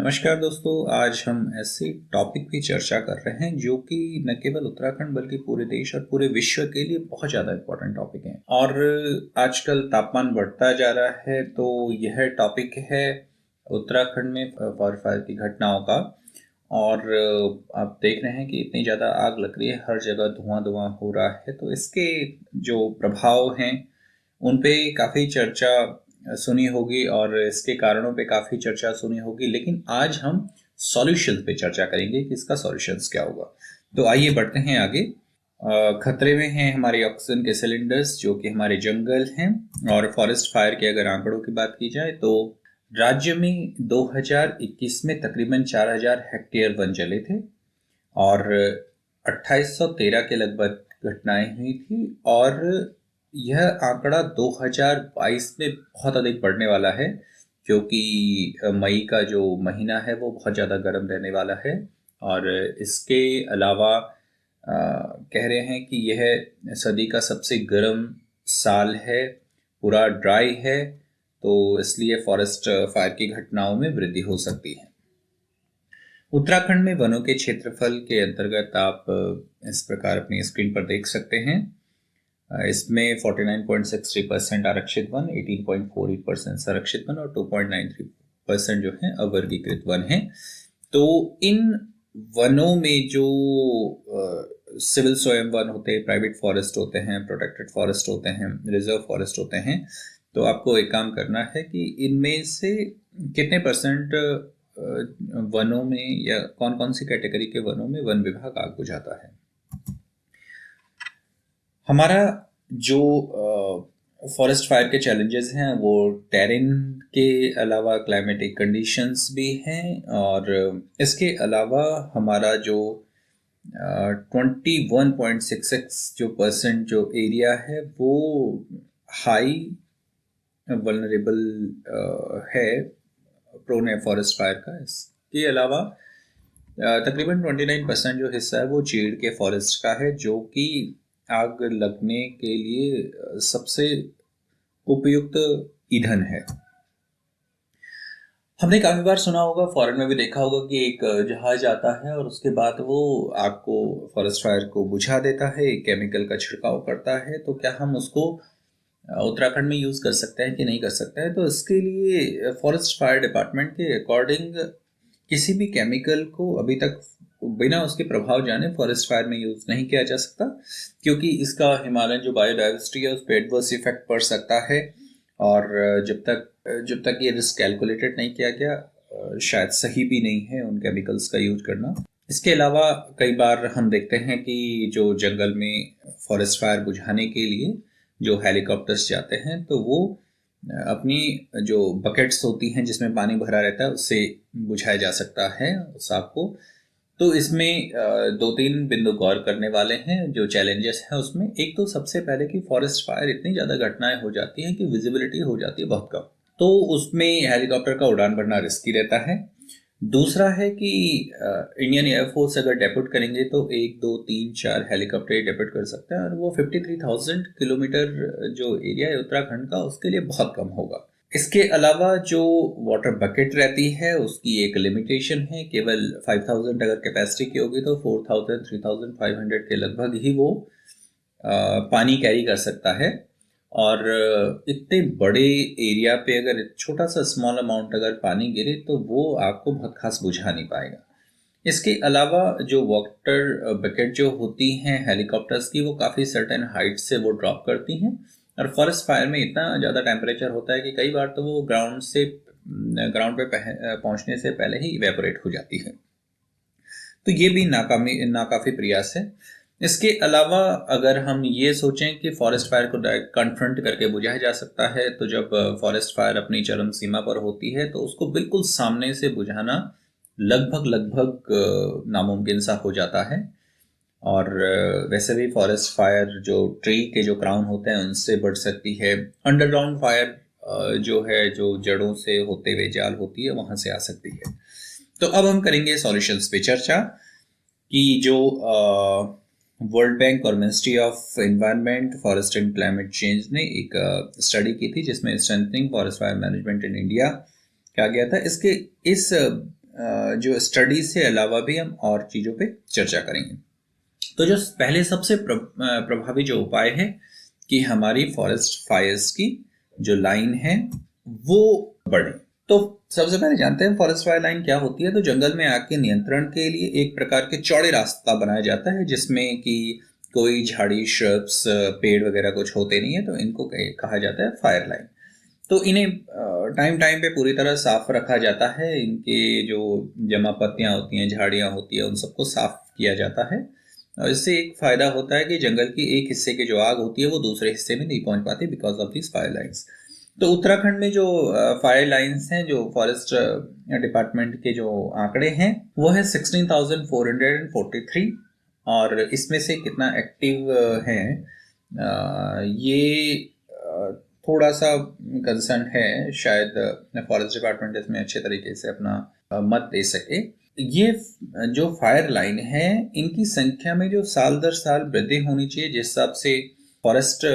नमस्कार दोस्तों, आज हम ऐसे टॉपिक पे चर्चा कर रहे हैं जो कि न केवल उत्तराखंड बल्कि पूरे देश और पूरे विश्व के लिए बहुत ज़्यादा इम्पोर्टेंट टॉपिक है। और आजकल तापमान बढ़ता जा रहा है, तो यह टॉपिक है उत्तराखंड में फॉरेस्ट फायर की घटनाओं का। और आप देख रहे हैं कि इतनी ज़्यादा आग लग रही है, हर जगह धुआं धुआं हो रहा है, तो इसके जो प्रभाव हैं उन पे काफ़ी चर्चा सुनी होगी और इसके कारणों पे काफ़ी चर्चा सुनी होगी। लेकिन आज हम सॉल्यूशंस पे चर्चा करेंगे कि इसका सॉल्यूशंस क्या होगा। तो आइए बढ़ते हैं आगे। खतरे में हैं हमारे ऑक्सीजन के सिलेंडर्स, जो कि हमारे जंगल हैं। और फॉरेस्ट फायर के अगर आंकड़ों की बात की जाए तो राज्य में 2021 में तकरीबन 4000 हेक्टेयर वन जले थे और 2813 के लगभग घटनाएं हुई थी। और यह आंकड़ा 2022 में बहुत अधिक बढ़ने वाला है, क्योंकि मई का जो महीना है वो बहुत ज़्यादा गर्म रहने वाला है। और इसके अलावा कह रहे हैं कि यह सदी का सबसे गर्म साल है, पूरा ड्राई है, तो इसलिए फॉरेस्ट फायर की घटनाओं में वृद्धि हो सकती है। उत्तराखंड में वनों के क्षेत्रफल के अंतर्गत आप इस प्रकार अपनी स्क्रीन पर देख सकते हैं। इसमें 49.63% आरक्षित वन, 18.48% संरक्षित वन और 2.93% जो है अवर्गीकृत वन है। तो इन वनों में जो सिविल स्वयं वन होते हैं, प्राइवेट फॉरेस्ट होते हैं, प्रोटेक्टेड फॉरेस्ट होते हैं, रिजर्व फॉरेस्ट होते हैं, तो आपको एक काम करना है कि इनमें से कितने परसेंट वनों में या कौन कौन सी कैटेगरी के वनों में वन विभाग आग बुझाता है। हमारा जो फॉरेस्ट फायर के चैलेंजेस हैं वो टेरेन के अलावा क्लाइमेटिक कंडीशंस भी हैं, और इसके अलावा हमारा जो 21.66 जो परसेंट जो एरिया है वो हाई वल्नरेबल है, प्रोन है फॉरेस्ट फायर का। इसके अलावा तकरीबन 29% जो हिस्सा है वो चीड़ के फॉरेस्ट का है, जो कि आग लगने के लिए सबसे उपयुक्त ईंधन है। हमने काफी बार सुना होगा, फॉरेन में भी देखा होगा कि एक जहाज आता है और उसके बाद वो आग को, फॉरेस्ट फायर को बुझा देता है, एक केमिकल का छिड़काव करता है। तो क्या हम उसको उत्तराखंड में यूज कर सकते हैं कि नहीं कर सकते हैं? तो इसके लिए फॉरेस्ट फायर डिपार्टमेंट के अकॉर्डिंग किसी भी केमिकल को अभी तक बिना उसके प्रभाव जाने फॉरेस्ट फायर में यूज नहीं किया जा सकता, क्योंकि इसका हिमालयन जो बायोडाइवर्सिटी है उस पर एडवर्स इफेक्ट पड़ सकता है। और जब तक ये रिस्क कैलकुलेटेड नहीं किया गया, शायद सही भी नहीं है उन केमिकल्स का यूज करना। इसके अलावा कई बार हम देखते हैं कि जो जंगल में फॉरेस्ट फायर बुझाने के लिए जो हेलीकॉप्टर्स जाते हैं, तो वो अपनी जो बकेट्स होती हैं जिसमें पानी भरा रहता है उससे बुझाया जा सकता है उस आग को। तो इसमें दो तीन बिंदु गौर करने वाले हैं। जो चैलेंजेस हैं उसमें एक तो सबसे पहले कि फॉरेस्ट फायर इतनी ज़्यादा घटनाएं हो जाती हैं कि विजिबिलिटी हो जाती है बहुत कम, तो उसमें हेलीकॉप्टर का उड़ान भरना रिस्की रहता है। दूसरा है कि इंडियन एयरफोर्स अगर डेप्यूट करेंगे तो 1 2 3 4 हेलीकॉप्टर डेप्यूट कर सकते हैं, और वो 53,000 किलोमीटर जो एरिया है उत्तराखंड का उसके लिए बहुत कम होगा। इसके अलावा जो वाटर बकेट रहती है उसकी एक लिमिटेशन है, केवल 5000 अगर कैपेसिटी की होगी तो 4000 3500 के लगभग ही वो पानी कैरी कर सकता है। और इतने बड़े एरिया पे अगर छोटा सा स्मॉल अमाउंट अगर पानी गिरे तो वो आपको बहुत खास बुझा नहीं पाएगा। इसके अलावा जो वाटर बकेट जो होती हैं हेलीकॉप्टर्स की, वो काफ़ी सर्टेन हाइट से वो ड्रॉप करती हैं। और फॉरेस्ट फायर में इतना ज़्यादा टेम्परेचर होता है कि कई बार तो वो ग्राउंड पे पहुंचने से पहले ही इवेपोरेट हो जाती है। तो ये भी नाकाफी प्रयास है। इसके अलावा अगर हम ये सोचें कि फॉरेस्ट फायर को डायरेक्ट कन्फ्रंट करके बुझाया जा सकता है, तो जब फॉरेस्ट फायर अपनी चरम सीमा पर होती है तो उसको बिल्कुल सामने से बुझाना लगभग नामुमकिन सा हो जाता है। और वैसे भी फॉरेस्ट फायर जो ट्री के जो क्राउन होते हैं उनसे बढ़ सकती है। अंडरग्राउंड फायर जो है, जो जड़ों से होते हुए जाल होती है, वहां से आ सकती है। तो अब हम करेंगे सॉल्यूशंस पे चर्चा कि जो वर्ल्ड बैंक और ministry of environment, forest and climate change ने एक स्टडी की थी जिसमें strengthening forest fire management in India कहा गया था। इस जो स्टडी से अलावा भी हम और चीज़ों पे चर्चा करेंगे। तो जो पहले सबसे प्रभावी जो उपाय है कि हमारी फॉरेस्ट फायर्स की जो लाइन है वो बढ़े। तो सबसे पहले जानते हैं फॉरेस्ट फायर लाइन क्या होती है। तो जंगल में आग के नियंत्रण के लिए एक प्रकार के चौड़े रास्ता बनाया जाता है जिसमें कि कोई झाड़ी, श्रब्स, पेड़ वगैरह कुछ होते नहीं है, तो इनको कहा जाता है फायर लाइन। तो इन्हें टाइम टाइम पे पूरी तरह साफ रखा जाता है। इनके जो जमा पत्तियां होती हैं, झाड़ियां होती हैं, उन सबको साफ किया जाता है। और इससे एक फायदा होता है कि जंगल की एक हिस्से की जो आग होती है वो दूसरे हिस्से में नहीं पहुंच पाती because of this fire lines. तो उत्तराखंड में जो फायर लाइन्स हैं, जो फॉरेस्ट डिपार्टमेंट के जो आंकड़े हैं वो है 16,443। और इसमें से कितना एक्टिव है ये थोड़ा सा कंसर्न है। शायद फॉरेस्ट डिपार्टमेंट इसमें अच्छे तरीके से अपना मत दे सके। ये जो फायर लाइन है इनकी संख्या में जो साल दर साल वृद्धि होनी चाहिए, जिस हिसाब से फॉरेस्ट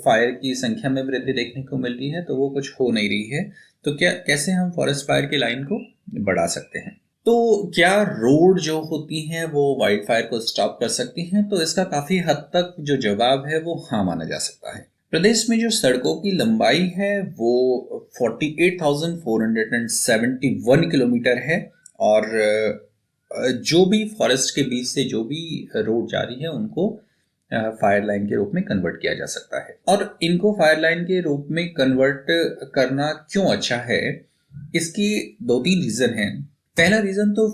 फायर की संख्या में वृद्धि देखने को मिल रही है, तो वो कुछ हो नहीं रही है। तो कैसे हम फॉरेस्ट फायर की लाइन को बढ़ा सकते हैं? तो क्या रोड जो होती हैं वो वाइल्ड फायर को स्टॉप कर सकती हैं? तो इसका काफी हद तक जो जवाब है वो हाँ माना जा सकता है। प्रदेश में जो सड़कों की लंबाई है वो 48,471 किलोमीटर है। और जो भी फॉरेस्ट के बीच से जो भी रोड जा रही है उनको फायर लाइन के रूप में कन्वर्ट किया जा सकता है। और इनको फायर लाइन के रूप में कन्वर्ट करना क्यों अच्छा है, इसकी 2-3 रीजन हैं। पहला रीजन तो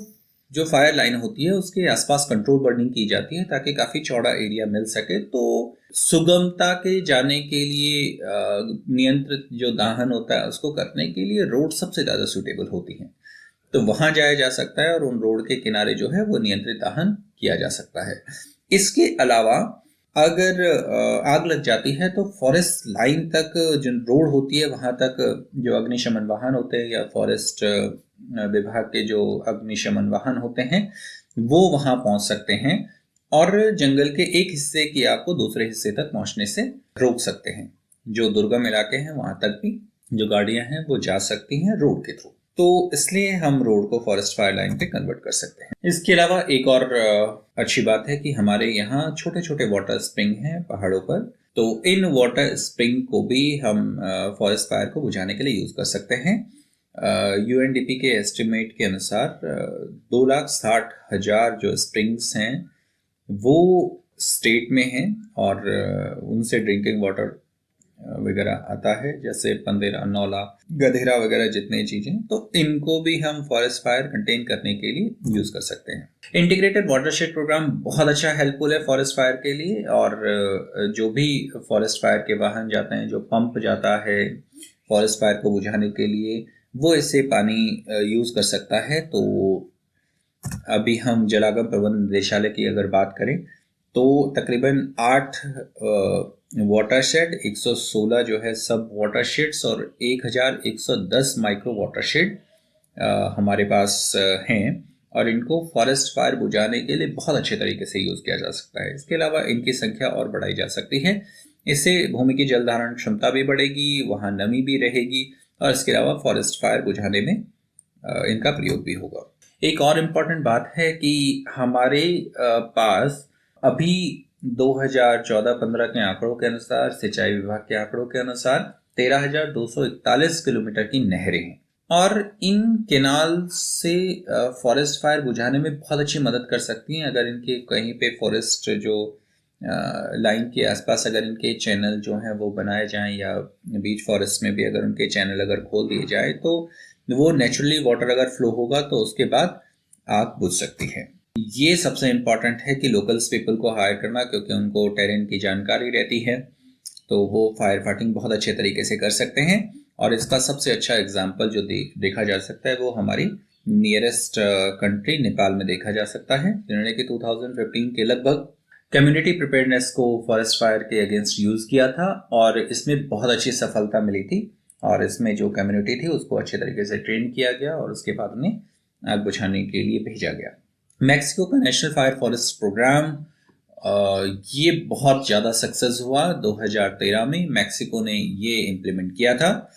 जो फायर लाइन होती है उसके आसपास कंट्रोल बर्निंग की जाती है ताकि काफी चौड़ा एरिया मिल सके। तो सुगमता के जाने के लिए नियंत्रित जो दाहन होता है उसको करने के लिए रोड सबसे ज्यादा सूटेबल होती है। तो वहां जाया जा सकता है और उन रोड के किनारे जो है वो नियंत्रित दाहन किया जा सकता है। इसके अलावा अगर आग लग जाती है तो फॉरेस्ट लाइन तक जो रोड होती है वहां तक जो अग्निशमन वाहन होते हैं या फॉरेस्ट विभाग के जो अग्निशमन वाहन होते हैं वो वहां पहुंच सकते हैं और जंगल के एक हिस्से की आग को दूसरे हिस्से तक पहुंचने से रोक सकते हैं। जो दुर्गम इलाके हैं वहां तक भी जो गाड़ियां हैं वो जा सकती हैं रोड के थ्रू। तो इसलिए हम रोड को फॉरेस्ट फायर लाइन पे कन्वर्ट कर सकते हैं। इसके अलावा एक और अच्छी बात है कि हमारे यहाँ छोटे छोटे वाटर स्प्रिंग हैं पहाड़ों पर। तो इन वाटर स्प्रिंग को भी हम फॉरेस्ट फायर को बुझाने के लिए यूज कर सकते हैं। यूएनडीपी के एस्टिमेट के अनुसार 2,60,000 जो स्प्रिंग्स हैं वो स्टेट में हैं और उनसे ड्रिंकिंग वाटर वगैरह आता है, जैसे पंदेरा, नौला, गधेरा वगैरह जितने चीजें। तो इनको भी हम फॉरेस्ट फायर कंटेन करने के लिए यूज कर सकते हैं। इंटीग्रेटेड वाटरशेड प्रोग्राम बहुत अच्छा हेल्पफुल है फॉरेस्ट फायर के लिए। और जो भी फॉरेस्ट फायर के वाहन जाते हैं, जो पंप जाता है फॉरेस्ट फायर को बुझाने के लिए, वो इससे पानी यूज कर सकता है। तो अभी हम जलागम प्रबंध निदेशालय की अगर बात करें तो तकरीबन 8 वाटरशेड, 116 जो है सब वाटरशेड्स और 1,110 माइक्रो वाटरशेड हमारे पास हैं और इनको फॉरेस्ट फायर बुझाने के लिए बहुत अच्छे तरीके से यूज किया जा सकता है। इसके अलावा इनकी संख्या और बढ़ाई जा सकती है। इससे भूमि की जल धारण क्षमता भी बढ़ेगी, वहां नमी भी रहेगी और इसके अलावा फॉरेस्ट फायर बुझाने में इनका प्रयोग भी होगा। एक और इम्पॉर्टेंट बात है कि हमारे पास अभी 2014-15 के आंकड़ों के अनुसार, सिंचाई विभाग के आंकड़ों के अनुसार 13,241 किलोमीटर की नहरें हैं और इन केनाल से फॉरेस्ट फायर बुझाने में बहुत अच्छी मदद कर सकती हैं। अगर इनके कहीं पे फॉरेस्ट जो लाइन के आसपास अगर इनके चैनल जो हैं वो बनाए जाएं या बीच फॉरेस्ट में भी अगर उनके चैनल अगर खोल दिए जाए तो वो नेचुरली वाटर अगर फ्लो होगा तो उसके बाद आग बुझ सकती है। ये सबसे इम्पॉर्टेंट है कि लोकल्स पीपल को हायर करना, क्योंकि उनको टेरेन की जानकारी रहती है तो वो फायर फाइटिंग बहुत अच्छे तरीके से कर सकते हैं। और इसका सबसे अच्छा एग्जाम्पल जो देखा जा सकता है वो हमारी नियरेस्ट कंट्री नेपाल में देखा जा सकता है, जिन्होंने कि 2015 के लगभग कम्युनिटी प्रिपेयरनेस को फॉरेस्ट फायर के अगेंस्ट यूज किया था और इसमें बहुत अच्छी सफलता मिली थी। और इसमें जो कम्युनिटी थी उसको अच्छे तरीके से ट्रेन किया गया और उसके बाद उन्हें आग बुझाने के लिए भेजा गया। मैक्सिको का नेशनल फायर फॉरेस्ट प्रोग्राम ये बहुत ज़्यादा सक्सेस हुआ। 2013 में मैक्सिको ने ये इम्प्लीमेंट किया था।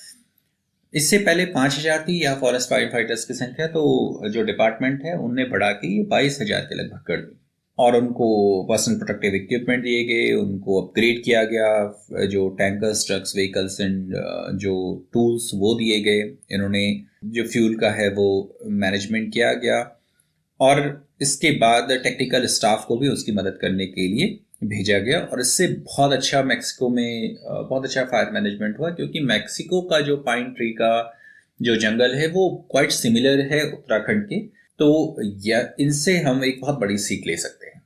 इससे पहले 5,000 थी या फॉरेस्ट फायर फाइटर्स की संख्या, तो जो डिपार्टमेंट है उनने बढ़ा के ये 22,000 के लगभग कर दी। और उनको पर्सनल प्रोटेक्टिव इक्विपमेंट दिए गए, उनको अपग्रेड किया गया, जो टैंकर्स, ट्रक्स, व्हीकल्स एंड जो टूल्स वो दिए गए। इन्होंने जो फ्यूल का है वो मैनेजमेंट किया गया, और इसके बाद टेक्निकल स्टाफ को भी उसकी मदद करने के लिए भेजा गया। और इससे बहुत अच्छा मैक्सिको में बहुत अच्छा फायर मैनेजमेंट हुआ, क्योंकि मैक्सिको का जो पाइन ट्री का जो जंगल है वो क्वाइट सिमिलर है उत्तराखंड के। तो इनसे हम एक बहुत बड़ी सीख ले सकते हैं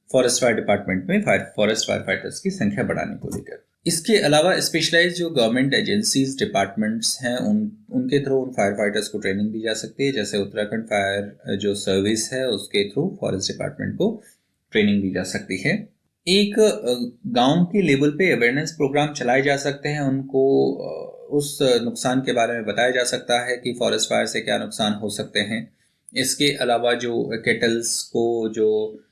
फॉरेस्ट फायर डिपार्टमेंट में फॉरेस्ट फायर फाइटर्स की संख्या बढ़ाने को लेकर। इसके अलावा स्पेशलाइज जो गवर्नमेंट एजेंसीज डिपार्टमेंट्स हैं उनके थ्रू उन फायर फाइटर्स को ट्रेनिंग दी जा सकती है। जैसे उत्तराखंड फायर जो सर्विस है उसके थ्रू फॉरेस्ट डिपार्टमेंट को ट्रेनिंग दी जा सकती है। एक गांव के लेवल पे अवेयरनेस प्रोग्राम चलाए जा सकते हैं, उनको उस नुकसान के बारे में बताया जा सकता है कि फॉरेस्ट फायर से क्या नुकसान हो सकते हैं। इसके अलावा जो केटल्स को जो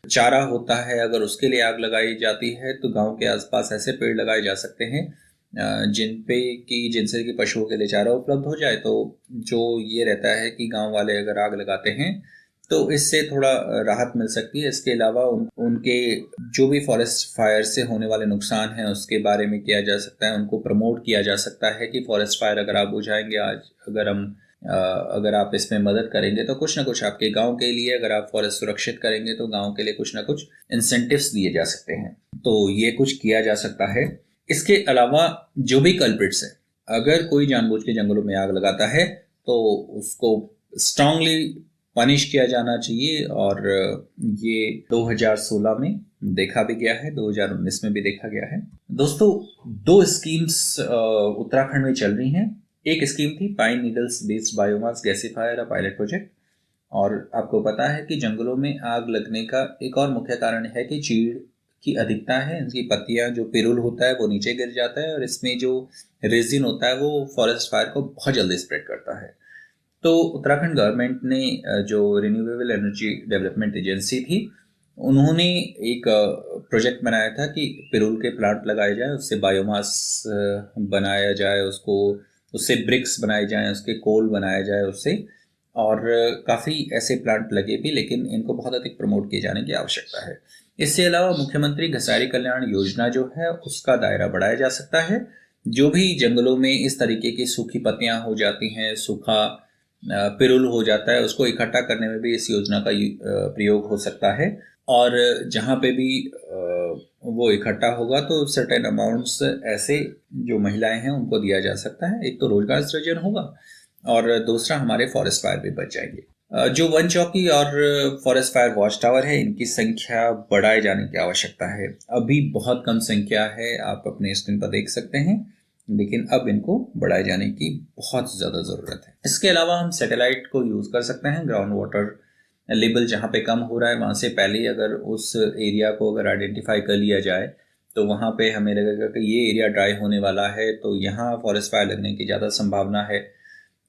चारा होता है, अगर उसके लिए आग लगाई जाती है तो गांव के आसपास ऐसे पेड़ लगाए जा सकते हैं जिनसे कि पशुओं के लिए चारा उपलब्ध हो जाए। तो जो ये रहता है कि गांव वाले अगर आग लगाते हैं तो इससे थोड़ा राहत मिल सकती है। इसके अलावा उनके जो भी फॉरेस्ट फायर से होने वाले नुकसान हैं उसके बारे में किया जा सकता है, उनको प्रमोट किया जा सकता है कि फॉरेस्ट फायर अगर आप बुझाएंगे आज, अगर आप इसमें मदद करेंगे तो कुछ ना कुछ आपके गांव के लिए, अगर आप फॉरेस्ट सुरक्षित करेंगे तो गांव के लिए कुछ ना कुछ इंसेंटिव्स दिए जा सकते हैं। तो ये कुछ किया जा सकता है। इसके अलावा जो भी कल्प्रिट्स है, अगर कोई जानबूझ के जंगलों में आग लगाता है तो उसको स्ट्रांगली पनिश किया जाना चाहिए। और ये 2016 में देखा भी गया है, 2019 में भी देखा गया है। दोस्तों, दो स्कीम्स उत्तराखंड में चल रही हैं। एक स्कीम थी pine needles based biomass gasifier, a pilot project. और आपको पता है कि जंगलों में आग लगने का एक और मुख्य कारण है कि चीड़ की अधिकता है। इनकी पत्तियां, जो पिरुल होता है वो नीचे गिर जाता है, और इसमें जो रेजिन होता है वो फॉरेस्ट फायर को बहुत जल्दी स्प्रेड करता है। तो उत्तराखंड गवर्नमेंट ने जो रिन्यूएबल एनर्जी डेवलपमेंट एजेंसी थी, उन्होंने एक प्रोजेक्ट बनाया था कि पिरुल के प्लांट लगाए जाए, उससे बायोमास बनाया जाए, उससे ब्रिक्स बनाए जाएं, उसके कोल बनाया जाए उससे। और काफ़ी ऐसे प्लांट लगे भी, लेकिन इनको बहुत अधिक प्रमोट किए जाने की आवश्यकता है। इसके अलावा मुख्यमंत्री घसारी कल्याण योजना जो है उसका दायरा बढ़ाया जा सकता है। जो भी जंगलों में इस तरीके की सूखी पत्तियां हो जाती हैं, सूखा पिरुल हो जाता है, उसको इकट्ठा करने में भी इस योजना का प्रयोग हो सकता है। और जहाँ पे भी वो इकट्ठा होगा तो सर्टेन अमाउंट्स ऐसे जो महिलाएं हैं उनको दिया जा सकता है। एक तो रोजगार सृजन होगा, और दूसरा हमारे फॉरेस्ट फायर भी बच जाएंगे। जो वन चौकी और फॉरेस्ट फायर वॉच टावर है, इनकी संख्या बढ़ाए जाने की आवश्यकता है। अभी बहुत कम संख्या है, आप अपने स्क्रीन पर देख सकते हैं, लेकिन अब इनको बढ़ाए जाने की बहुत ज़्यादा ज़रूरत है। इसके अलावा हम सैटेलाइट को यूज़ कर सकते हैं। ग्राउंड वाटर लेवल जहाँ पे कम हो रहा है वहाँ से पहले ही अगर उस एरिया को अगर आइडेंटिफाई कर लिया जाए तो वहाँ पे हमें लगेगा कि ये एरिया ड्राई होने वाला है, तो यहाँ फॉरेस्ट फायर लगने की ज़्यादा संभावना है।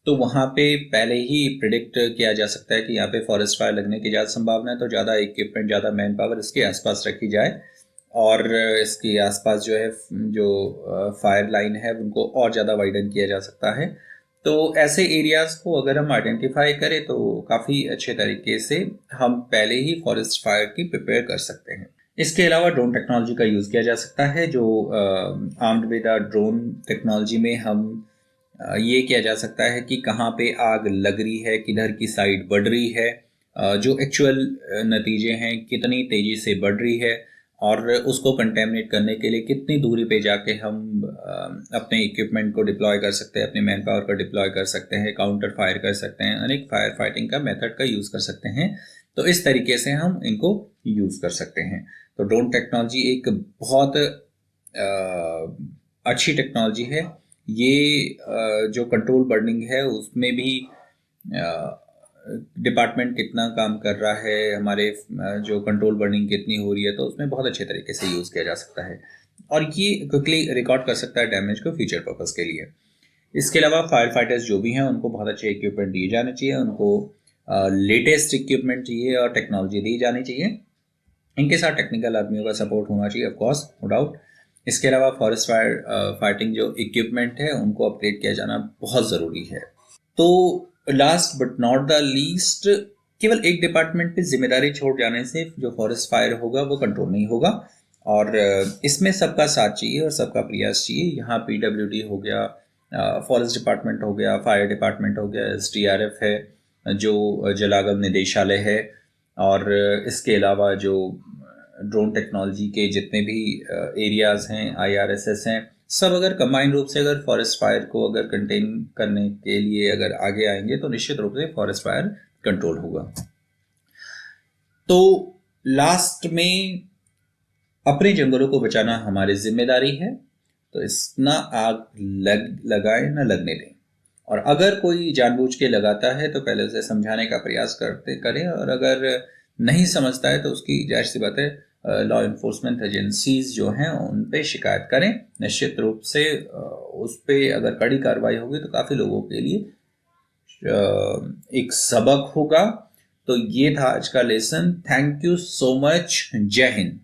तो वहाँ पे पहले ही प्रिडिक्ट किया जा सकता है कि यहाँ पे फॉरेस्ट फायर लगने की ज़्यादा संभावना है, तो ज़्यादा इक्विपमेंट, ज़्यादा मैन पावर इसके आसपास रखी जाए। और इसके आसपास जो है जो फायर लाइन है उनको और ज़्यादा वाइडन किया जा सकता है। तो ऐसे एरियाज़ को अगर हम आइडेंटिफाई करें तो काफ़ी अच्छे तरीके से हम पहले ही फॉरेस्ट फायर की प्रिपेयर कर सकते हैं। इसके अलावा ड्रोन टेक्नोलॉजी का यूज़ किया जा सकता है। जो आर्म्ड विद ड्रोन टेक्नोलॉजी में हम ये किया जा सकता है कि कहाँ पे आग लग रही है, किधर की साइड बढ़ रही है, जो एक्चुअल नतीजे हैं, कितनी तेज़ी से बढ़ रही है, और उसको कंटेमिनेट करने के लिए कितनी दूरी पे जाके हम अपने इक्विपमेंट को डिप्लॉय कर सकते हैं, अपने मैन पावर को डिप्लॉय कर सकते हैं, काउंटर फायर कर सकते हैं, अनेक फायर फाइटिंग का मेथड का यूज़ कर सकते हैं। तो इस तरीके से हम इनको यूज़ कर सकते हैं। तो ड्रोन टेक्नोलॉजी एक बहुत अच्छी टेक्नोलॉजी है। ये जो कंट्रोल बर्निंग है उसमें भी डिपार्टमेंट कितना काम कर रहा है, हमारे जो कंट्रोल बर्निंग कितनी हो रही है, तो उसमें बहुत अच्छे तरीके से यूज़ किया जा सकता है। और ये क्विकली रिकॉर्ड कर सकता है डैमेज को फ्यूचर पर्पस के लिए। इसके अलावा फायर फाइटर्स जो भी हैं उनको बहुत अच्छे इक्विपमेंट दिए जाने चाहिए, उनको लेटेस्ट इक्विपमेंट चाहिए और टेक्नोलॉजी दी जानी चाहिए। इनके साथ टेक्निकल आदमियों का सपोर्ट होना चाहिए, ऑफ कोर्स, नो डाउट। इसके अलावा फॉरेस्ट फायर फाइटिंग जो इक्विपमेंट है उनको अपग्रेड किया जाना बहुत ज़रूरी है। तो last but not the least, केवल एक डिपार्टमेंट पे जिम्मेदारी छोड़ जाने से जो फॉरेस्ट फायर होगा वो कंट्रोल नहीं होगा, और इसमें सबका साथ चाहिए और सबका प्रयास चाहिए। यहाँ PWD हो गया, फॉरेस्ट डिपार्टमेंट हो गया, फायर डिपार्टमेंट हो गया, SDRF है, जो जलागम निदेशालय है, और इसके अलावा जो ड्रोन टेक्नोलॉजी के जितने भी एरियाज़ हैं, IRSS हैं, सब अगर कंबाइन रूप से अगर फॉरेस्ट फायर को अगर कंटेन करने के लिए अगर आगे आएंगे तो निश्चित रूप से फॉरेस्ट फायर कंट्रोल होगा। तो लास्ट में अपने जंगलों को बचाना हमारी जिम्मेदारी है, तो इस ना आग लगाए ना लगने दें, और अगर कोई जानबूझ के लगाता है तो पहले उसे समझाने का प्रयास करें, और अगर नहीं समझता है तो उसकी जाहिर सी बात है लॉ इन्फोर्समेंट एजेंसीज जो हैं उन पे शिकायत करें। निश्चित रूप से उस पे अगर कड़ी कार्रवाई होगी तो काफ़ी लोगों के लिए एक सबक होगा। तो ये था आज का lesson. Thank you so much. जय हिंद।